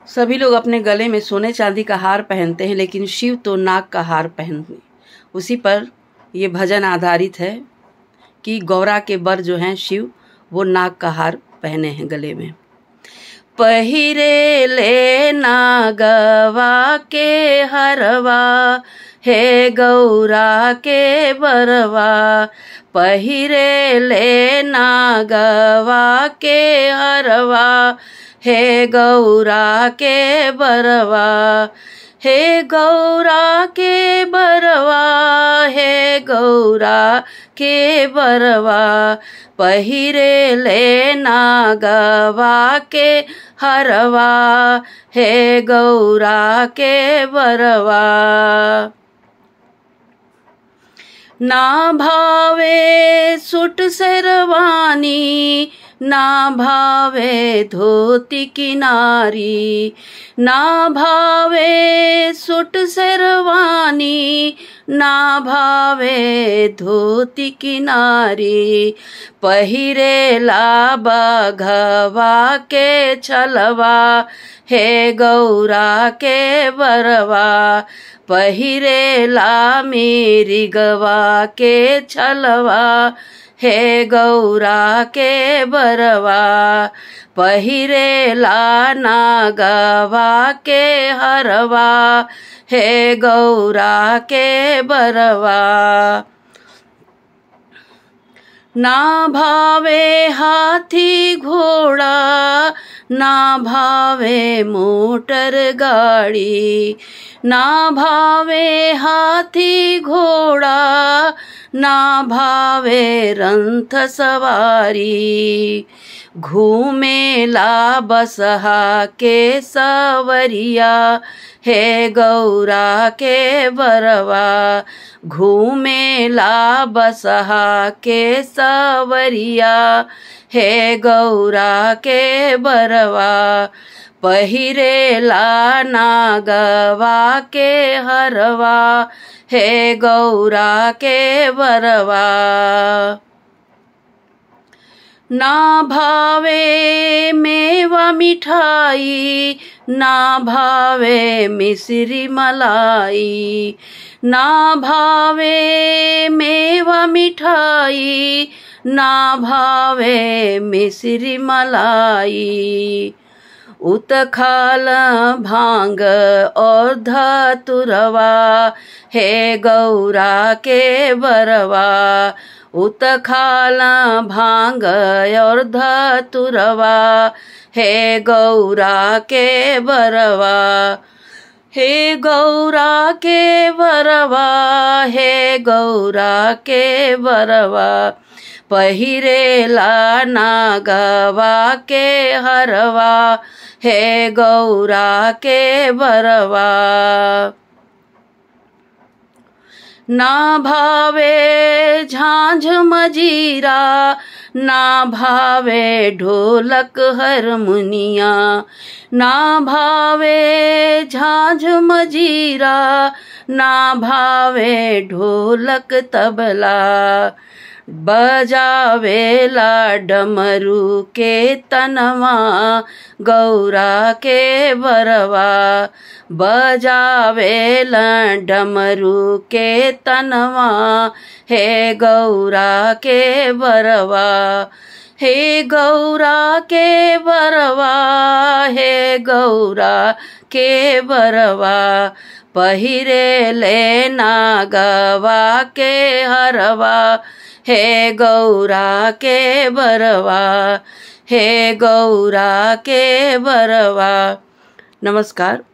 सभी लोग अपने गले में सोने चांदी का हार पहनते हैं, लेकिन शिव तो नाग का हार पहनते। उसी पर ये भजन आधारित है कि गौरा के बर जो हैं शिव, वो नाग का हार पहने हैं गले में। पहिरे ले नागवा के हरवा, हे गौरा के बरवा। पहिरे ले नागवा के हरवा, हे गौरा के बरवा। हे गौरा के बरवा, हे गौरा के बरवा। पहिरे ले नागवा के हरवा, हे गौरा के बरवा। ना भावे सूट शेरवानी, ना भावे धोती किनारी। ना भावे सूट शेरवानी, ना भावे धोती किनारी। पहिरेला बघवा के छलवा, हे गौरा के बरवा। पहिरेला मेरी गवा के छलवा, हे गौरा के बरवा। पहिरेला नागवा के हरवा, हे गौरा के बरवा। ना भावे हाथी घोड़ा, ना भावे मोटर गाड़ी। ना भावे हाथी घोड़ा, ना भावे रंथ सवारी। घूमेला बसहा के सवरिया, हे गौरा के बरवा। घूमेला बसहा के सवरिया, हे गौरा के बरवा। पहिरेला नागवा के हरवा, हे गौरा के बरवा। ना भावे मेवा मिठाई, ना भावे मिश्री मलाई। ना भावे मेवा मिठाई, ना भावे मिश्री मलाई। उतखाल भांग और धतुरवा, हे गौरा के बरवा। उतखाल भांग और धतुरवा, हे गौरा के बरवा। हे गौरा के बरवा, हे गौरा के बरवा। पहिरेला नागवा के हरवा, हे गौरा के बरवा। ना भावे झांझ मजीरा, ना भावे ढोलक हरमुनिया। ना भावे झांझ मजीरा, ना भावे ढोलक तबला। बजावेला डमरू के तनवा, गौरा के बरवा। बजावेला डमरू के तनवा, हे गौरा के बरवा। हे गौरा के बरवा, हे गौरा के बरवा। पहिरे ले नागवा के हरवा, हे गौरा के बरवा। हे गौरा के बरवा। नमस्कार।